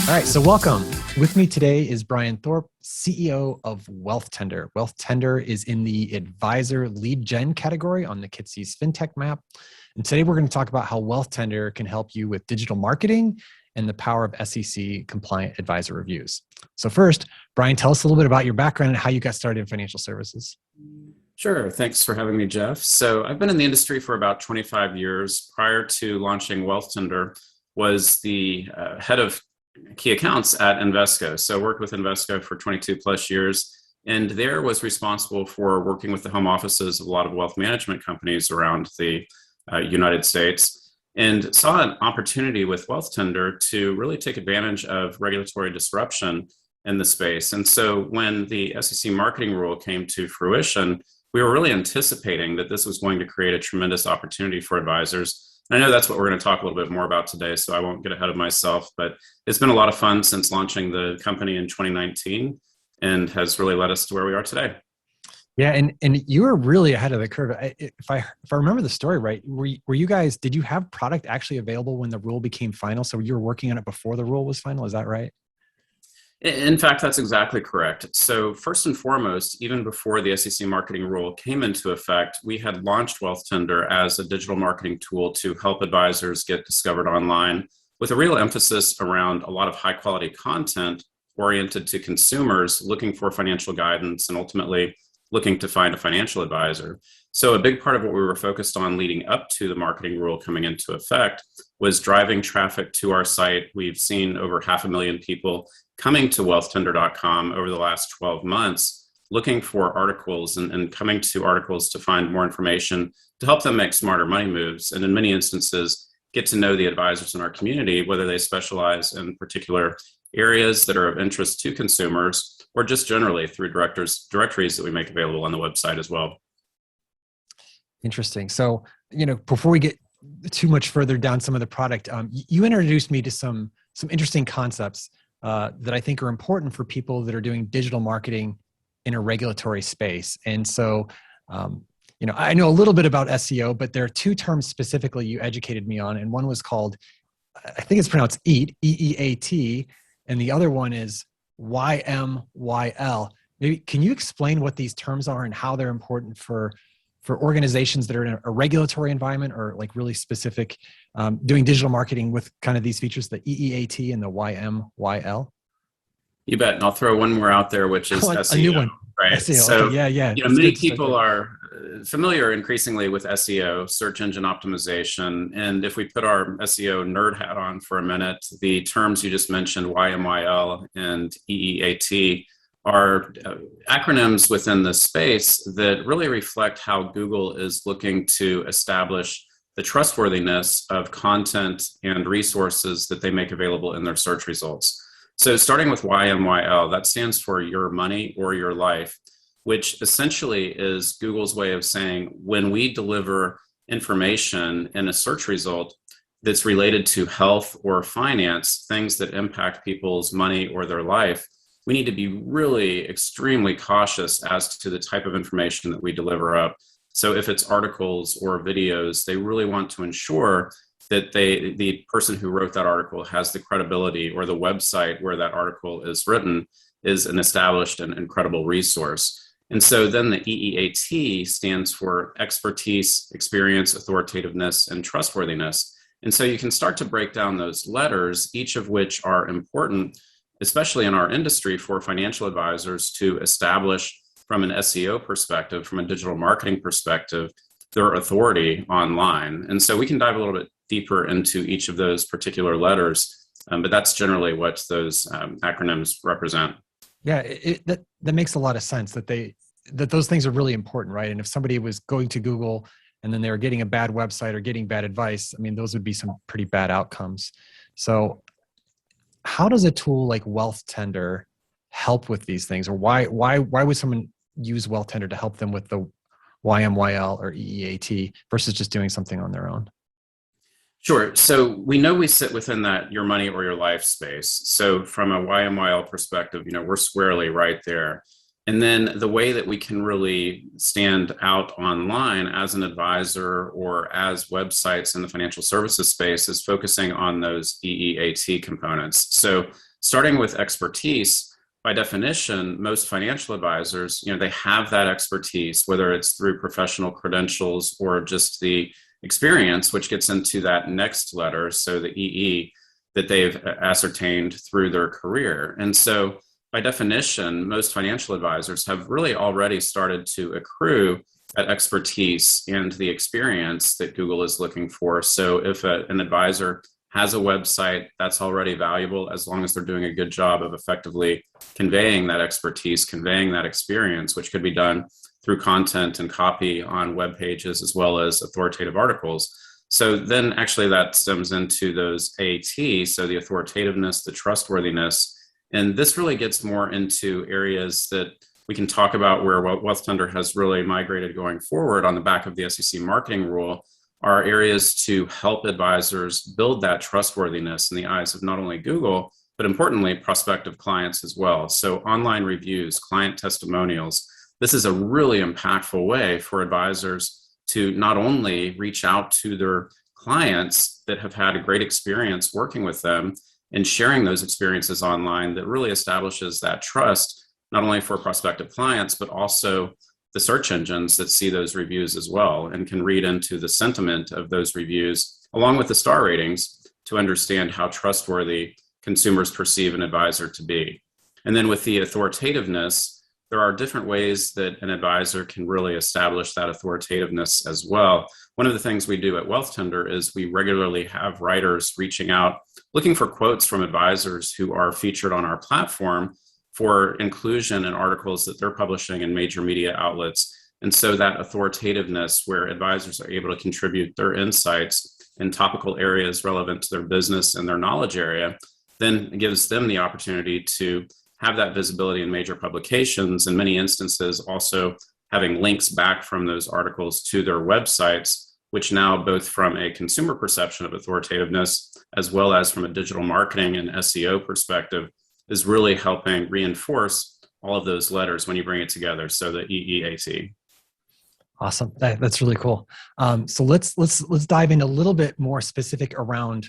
All right, so welcome. With me today is Brian Thorpe, CEO of Wealthtender. Wealthtender is in the advisor lead gen category on the Kitsy's FinTech map. And today we're going to talk about how Wealthtender can help you with digital marketing and the power of SEC compliant advisor reviews. So first, Brian, tell us a little bit about your background and how you got started in financial services. Sure. Thanks for having me, Jeff. So I've been in the industry for about 25 years. Prior to launching Wealthtender, was the head of key accounts at Invesco. So I worked with Invesco for 22 plus years, and there was responsible for working with the home offices of a lot of wealth management companies around the United States, and saw an opportunity with Wealthtender to really take advantage of regulatory disruption in the space. And so when the SEC marketing rule came to fruition, we were really anticipating that this was going to create a tremendous opportunity for advisors. I know that's what we're going to talk a little bit more about today, so I won't get ahead of myself, but it's been a lot of fun since launching the company in 2019 and has really led us to where we are today. Yeah, and you were really ahead of the curve. If I remember the story right, did you have product actually available when the rule became final? So you were working on it before the rule was final, is that right? In fact, that's exactly correct. So first and foremost, even before the SEC marketing rule came into effect, we had launched Wealthtender as a digital marketing tool to help advisors get discovered online, with a real emphasis around a lot of high quality content oriented to consumers looking for financial guidance and ultimately looking to find a financial advisor. So a big part of what we were focused on leading up to the marketing rule coming into effect was driving traffic to our site. We've seen over 500,000 people coming to wealthtender.com over the last 12 months, looking for articles and coming to articles to find more information to help them make smarter money moves. And in many instances, get to know the advisors in our community, whether they specialize in particular areas that are of interest to consumers, or just generally through directories that we make available on the website as well. Interesting. So, before we get too much further down some of the product, you introduced me to some interesting concepts that I think are important for people that are doing digital marketing in a regulatory space. And so, I know a little bit about SEO, but there are two terms specifically you educated me on. And one was called, I think it's pronounced EAT, E-E-A-T, and the other one is YMYL. Maybe can you explain what these terms are and how they're important for organizations that are in a regulatory environment or like really specific, doing digital marketing with kind of these features, the EEAT and the YMYL? You bet. And I'll throw one more out there, which is SEO. A new one. Right. SEO. So, okay. Yeah. Many people are familiar increasingly with SEO, search engine optimization. And if we put our SEO nerd hat on for a minute, the terms you just mentioned, YMYL and EEAT, are acronyms within the space that really reflect how Google is looking to establish the trustworthiness of content and resources that they make available in their search results. So starting with YMYL, that stands for Your Money or Your Life, which essentially is Google's way of saying when we deliver information in a search result that's related to health or finance, things that impact people's money or their life, we need to be really extremely cautious as to the type of information that we deliver up. So if it's articles or videos, they really want to ensure that the person who wrote that article has the credibility, or the website where that article is written is an established and credible resource. And so then the EEAT stands for expertise, experience, authoritativeness, and trustworthiness. And so you can start to break down those letters, each of which are important, especially in our industry, for financial advisors to establish from an SEO perspective, from a digital marketing perspective, their authority online. And so we can dive a little bit deeper into each of those particular letters, but that's generally what those acronyms represent. Yeah, that makes a lot of sense that those things are really important, right? And if somebody was going to Google and then they were getting a bad website or getting bad advice, I mean, those would be some pretty bad outcomes. So how does a tool like Wealthtender help with these things? Or why would someone use Wealthtender to help them with the YMYL or EEAT versus just doing something on their own? Sure. So we know we sit within that your money or your life space. So from a YMYL perspective, we're squarely right there. And then the way that we can really stand out online as an advisor or as websites in the financial services space is focusing on those EEAT components. So starting with expertise, by definition, most financial advisors, they have that expertise, whether it's through professional credentials or just the experience, which gets into that next letter, so the EE, that they've ascertained through their career. And so by definition, most financial advisors have really already started to accrue that expertise and the experience that Google is looking for. So if an advisor has a website, that's already valuable as long as they're doing a good job of effectively conveying that expertise, conveying that experience, which could be done through content and copy on web pages as well as authoritative articles. So then actually that stems into those AT, so the authoritativeness, the trustworthiness. And this really gets more into areas that we can talk about where Wealthtender has really migrated going forward on the back of the SEC marketing rule, are areas to help advisors build that trustworthiness in the eyes of not only Google, but importantly, prospective clients as well. So online reviews, client testimonials, this is a really impactful way for advisors to not only reach out to their clients that have had a great experience working with them and sharing those experiences online, that really establishes that trust, not only for prospective clients, but also the search engines that see those reviews as well and can read into the sentiment of those reviews, along with the star ratings, to understand how trustworthy consumers perceive an advisor to be. And then with the authoritativeness, there are different ways that an advisor can really establish that authoritativeness as well. One of the things we do at Wealthtender is we regularly have writers reaching out, looking for quotes from advisors who are featured on our platform for inclusion in articles that they're publishing in major media outlets. And so that authoritativeness, where advisors are able to contribute their insights in topical areas relevant to their business and their knowledge area, then gives them the opportunity to have that visibility in major publications, in many instances also having links back from those articles to their websites, which now, both from a consumer perception of authoritativeness as well as from a digital marketing and SEO perspective, is really helping reinforce all of those letters when you bring it together. So the EEAT. Awesome. That's really cool. So let's dive in a little bit more specific around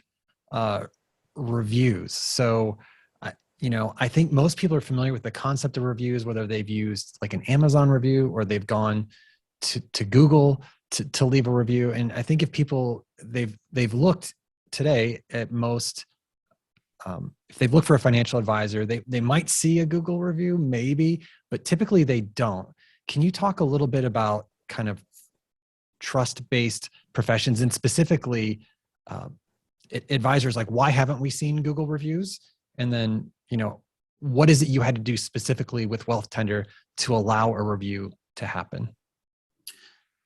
reviews. So I think most people are familiar with the concept of reviews, whether they've used like an Amazon review or they've gone to Google to leave a review. And I think if people they've looked today at most, if they've looked for a financial advisor, they might see a Google review, maybe, but typically they don't. Can you talk a little bit about kind of trust-based professions and specifically advisors? Like, why haven't we seen Google reviews? And then, what is it you had to do specifically with Wealthtender to allow a review to happen?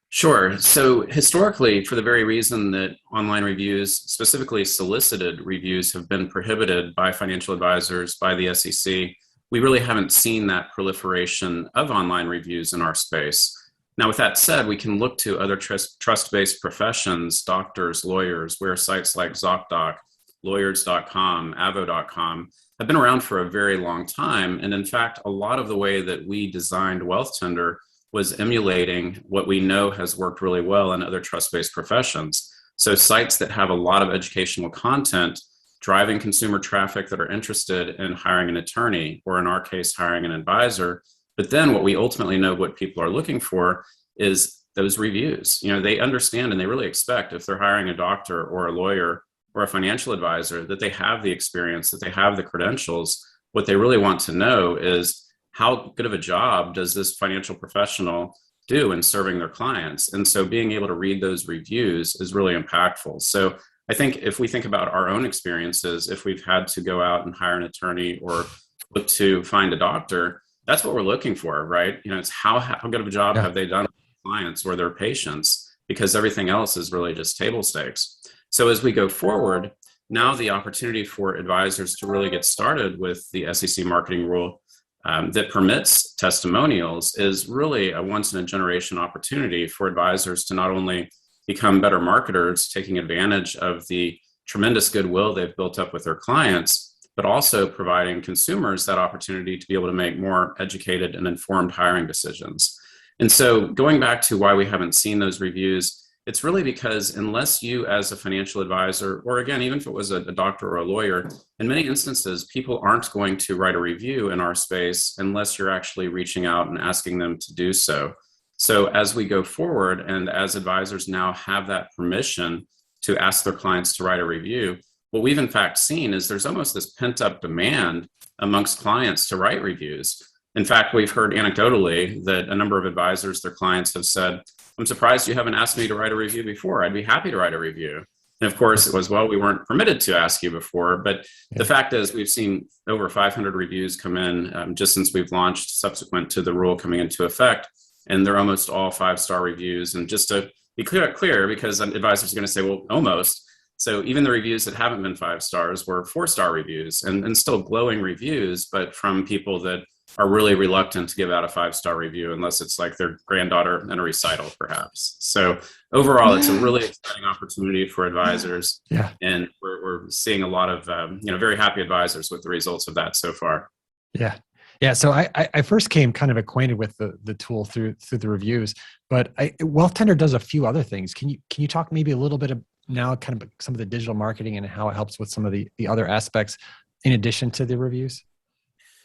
Sure. So historically, for the very reason that online reviews, specifically solicited reviews, have been prohibited by financial advisors, by the SEC, we really haven't seen that proliferation of online reviews in our space. Now, with that said, we can look to other trust-based professions, doctors, lawyers, where sites like ZocDoc, lawyers.com, avo.com have been around for a very long time. And in fact, a lot of the way that we designed Wealthtender was emulating what we know has worked really well in other trust-based professions. So sites that have a lot of educational content driving consumer traffic that are interested in hiring an attorney, or in our case, hiring an advisor. But then what we ultimately know what people are looking for is those reviews. They understand and they really expect, if they're hiring a doctor or a lawyer or a financial advisor, that they have the experience, that they have the credentials. What they really want to know is, how good of a job does this financial professional do in serving their clients? And so being able to read those reviews is really impactful. So I think if we think about our own experiences, if we've had to go out and hire an attorney or look to find a doctor, that's what we're looking for, right? It's how good of a job have they done with clients or their patients, because everything else is really just table stakes. So as we go forward, now the opportunity for advisors to really get started with the SEC marketing rule that permits testimonials is really a once-in-a-generation opportunity for advisors to not only become better marketers, taking advantage of the tremendous goodwill they've built up with their clients, but also providing consumers that opportunity to be able to make more educated and informed hiring decisions. And so going back to why we haven't seen those reviews, it's really because unless you as a financial advisor, or again, even if it was a doctor or a lawyer, in many instances, people aren't going to write a review in our space unless you're actually reaching out and asking them to do so. So as we go forward and as advisors now have that permission to ask their clients to write a review, what we've in fact seen is there's almost this pent up demand amongst clients to write reviews. In fact, we've heard anecdotally that a number of advisors, their clients have said, I'm surprised you haven't asked me to write a review before. I'd be happy to write a review. And of course, it was, well, we weren't permitted to ask you before. But the fact is, we've seen over 500 reviews come in just since we've launched, subsequent to the rule coming into effect. And they're almost all 5-star reviews. And just to be clear, because advisors are going to say, well, almost. So even the reviews that haven't been 5 stars were 4-star reviews and still glowing reviews, but from people that are really reluctant to give out a 5-star review unless it's like their granddaughter in a recital, perhaps. So overall, it's a really exciting opportunity for advisors. Yeah. And we're seeing a lot of very happy advisors with the results of that so far. Yeah. Yeah. So I first came kind of acquainted with the tool through the reviews, but Wealthtender does a few other things. Can you talk maybe a little bit of now kind of some of the digital marketing and how it helps with some of the other aspects in addition to the reviews?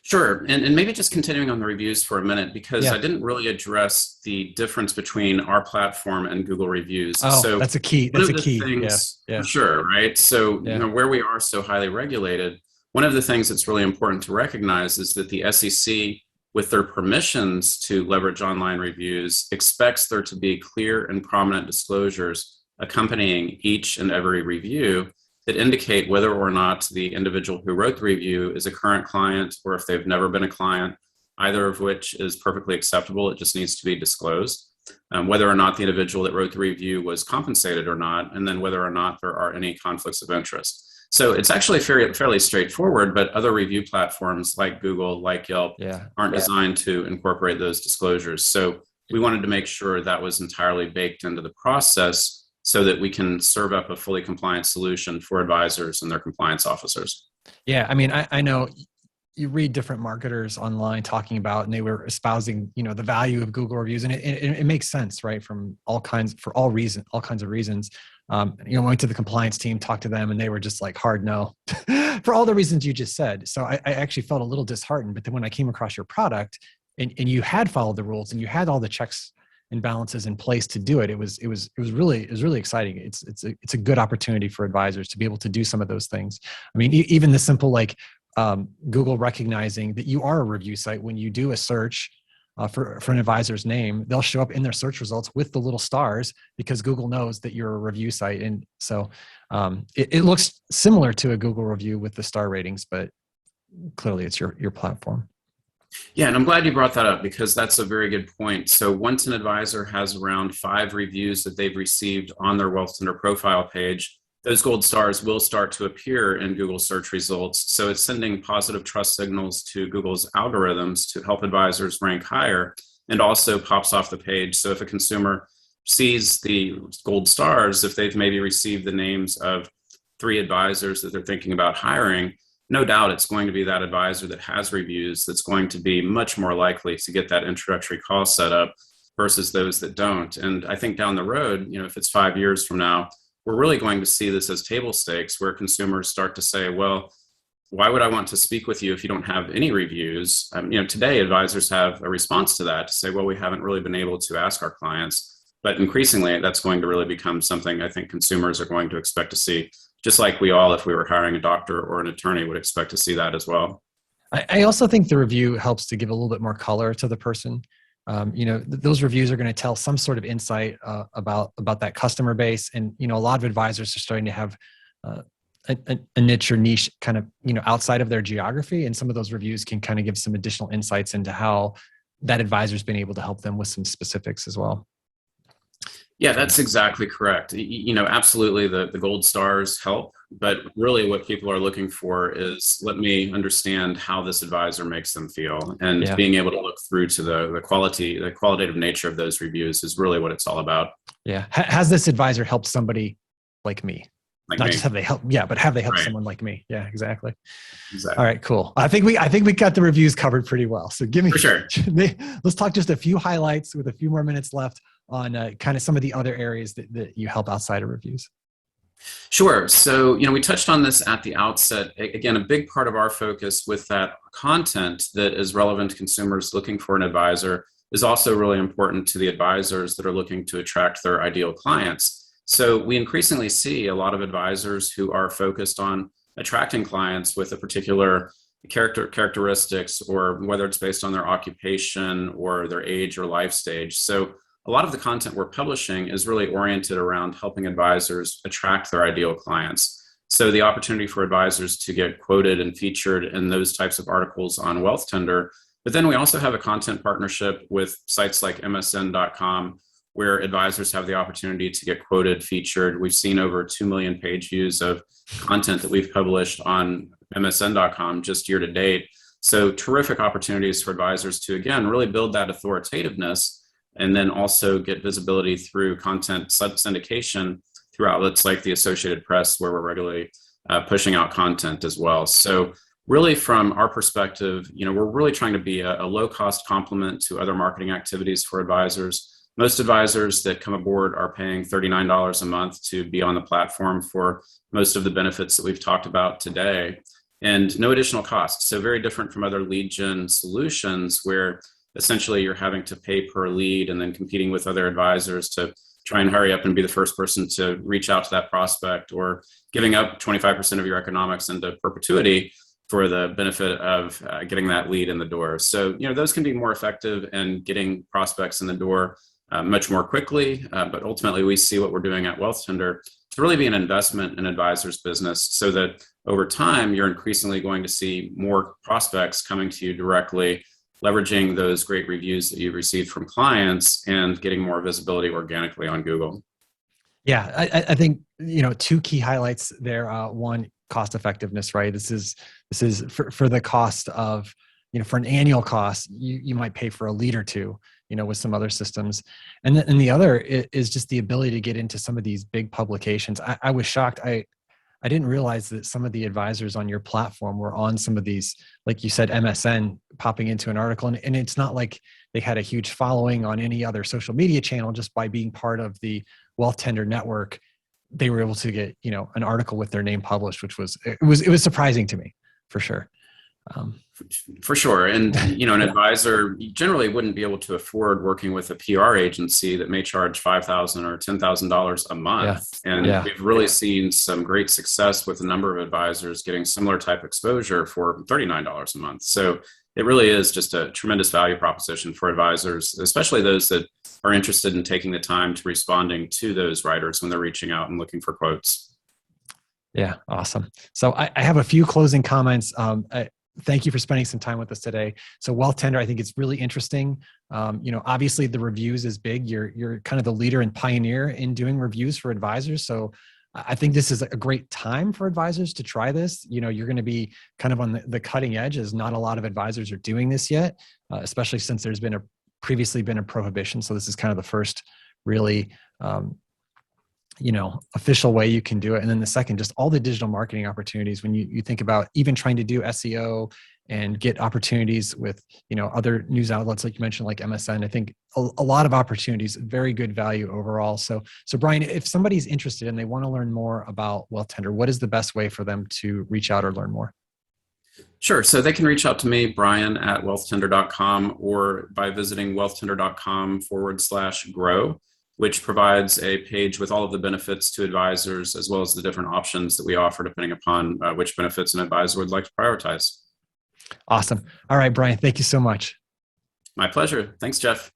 Sure. And maybe just continuing on the reviews for a minute, because I didn't really address the difference between our platform and Google reviews. Oh, so that's a key. That's a key. Things, yeah. For sure. Right. So, where we are so highly regulated, one of the things that's really important to recognize is that the SEC, with their permissions to leverage online reviews, expects there to be clear and prominent disclosures accompanying each and every review that indicate whether or not the individual who wrote the review is a current client or if they've never been a client, either of which is perfectly acceptable. It just needs to be disclosed. Whether or not the individual that wrote the review was compensated or not, and then whether or not there are any conflicts of interest. So it's actually fairly straightforward, but other review platforms like Google, like Yelp, aren't designed to incorporate those disclosures. So we wanted to make sure that was entirely baked into the process so that we can serve up a fully compliant solution for advisors and their compliance officers. Yeah, I mean, I know you read different marketers online talking about, and they were espousing, the value of Google reviews, and it makes sense, right? For all kinds of reasons. Went to the compliance team, talked to them, and they were just like hard no for all the reasons you just said. So I actually felt a little disheartened. But then when I came across your product, and you had followed the rules, and you had all the checks and balances in place to do it, it was really exciting. It's a good opportunity for advisors to be able to do some of those things. I mean, even the simple Google recognizing that you are a review site. When you do a search for an advisor's name, they'll show up in their search results with the little stars because Google knows that you're a review site. And so it looks similar to a Google review with the star ratings, but clearly it's your platform. Yeah, and I'm glad you brought that up because that's a very good point. So once an advisor has around 5 reviews that they've received on their Wealthtender profile page, those gold stars will start to appear in Google search results. So it's sending positive trust signals to Google's algorithms to help advisors rank higher, and also pops off the page. So if a consumer sees the gold stars, if they've maybe received the names of 3 advisors that they're thinking about hiring, no doubt it's going to be that advisor that has reviews that's going to be much more likely to get that introductory call set up versus those that don't. And I think down the road, if it's 5 years from now, we're really going to see this as table stakes where consumers start to say, well, why would I want to speak with you if you don't have any reviews? Today advisors have a response to that to say, well, we haven't really been able to ask our clients. But increasingly, that's going to really become something I think consumers are going to expect to see, just like we all, if we were hiring a doctor or an attorney, would expect to see that as well. I also think the review helps to give a little bit more color to the person. Those reviews are going to tell some sort of insight about that customer base. And, a lot of advisors are starting to have a niche or niche kind of, outside of their geography. And some of those reviews can kind of give some additional insights into how that advisor's been able to help them with some specifics as well. Yeah, that's exactly correct. Absolutely the gold stars help, but really what people are looking for is, let me understand how this advisor makes them feel. And being able to look through to the qualitative nature of those reviews is really what it's all about. Yeah. Has this advisor helped somebody like me? like Not me. just have they help, yeah, but have they help Right. someone like me? Yeah, exactly. All Exactly. right, cool. I think we got the reviews covered pretty well. So give me, For sure. let's talk just a few highlights with a few more minutes left on kind of some of the other areas that you help outside of reviews. Sure. So, we touched on this at the outset. Again, a big part of our focus with that content that is relevant to consumers looking for an advisor is also really important to the advisors that are looking to attract their ideal clients. So, we increasingly see a lot of advisors who are focused on attracting clients with a particular characteristics, or whether it's based on their occupation or their age or life stage. So, a lot of the content we're publishing is really oriented around helping advisors attract their ideal clients. So the opportunity for advisors to get quoted and featured in those types of articles on Wealthtender. But then we also have a content partnership with sites like MSN.com, where advisors have the opportunity to get quoted, featured. We've seen over 2 million page views of content that we've published on MSN.com just year to date. So terrific opportunities for advisors to, again, really build that authoritativeness, and then also get visibility through content syndication through outlets like the Associated Press, where we're regularly pushing out content as well. So really, from our perspective, we're really trying to be a low-cost complement to other marketing activities for advisors. Most advisors that come aboard are paying $39 a month to be on the platform for most of the benefits that we've talked about today, and no additional cost. So very different from other lead gen solutions, where essentially you're having to pay per lead and then competing with other advisors to try and hurry up and be the first person to reach out to that prospect, or giving up 25% of your economics into perpetuity for the benefit of getting that lead in the door. So, those can be more effective in getting prospects in the door much more quickly. But ultimately, we see what we're doing at Wealthtender to really be an investment in advisors' business, so that over time, you're increasingly going to see more prospects coming to you directly, leveraging those great reviews that you've received from clients and getting more visibility organically on Google. Yeah, I think, two key highlights there. One, cost effectiveness, right? This is for the cost of, for an annual cost, you might pay for a lead or two, with some other systems. And the other is just the ability to get into some of these big publications. I was shocked. I didn't realize that some of the advisors on your platform were on some of these, like you said, MSN popping into an article. And it's not like they had a huge following on any other social media channel. Just by being part of the Wealthtender network, they were able to get, an article with their name published, which was surprising to me, for sure. For sure. And, an advisor generally wouldn't be able to afford working with a PR agency that may charge $5,000 or $10,000 a month. Yeah. And we've really seen some great success with a number of advisors getting similar type exposure for $39 a month. So it really is just a tremendous value proposition for advisors, especially those that are interested in taking the time to responding to those writers when they're reaching out and looking for quotes. Yeah, awesome. So I have a few closing comments. Thank you for spending some time with us today. So Wealthtender, I think it's really interesting. Obviously the reviews is big. You're kind of the leader and pioneer in doing reviews for advisors. So I think this is a great time for advisors to try this. You're going to be kind of on the cutting edge, as not a lot of advisors are doing this yet, especially since there's previously been a prohibition. So this is kind of the first really, official way you can do it. And then the second, just all the digital marketing opportunities. When you think about even trying to do SEO and get opportunities with, other news outlets, like you mentioned, like MSN, I think a lot of opportunities, very good value overall. So Brian, if somebody's interested and they want to learn more about Wealthtender, what is the best way for them to reach out or learn more? Sure. So they can reach out to me, Brian, at wealthtender.com, or by visiting wealthtender.com/grow, which provides a page with all of the benefits to advisors, as well as the different options that we offer depending upon which benefits an advisor would like to prioritize. Awesome. All right, Brian, thank you so much. My pleasure. Thanks, Jeff.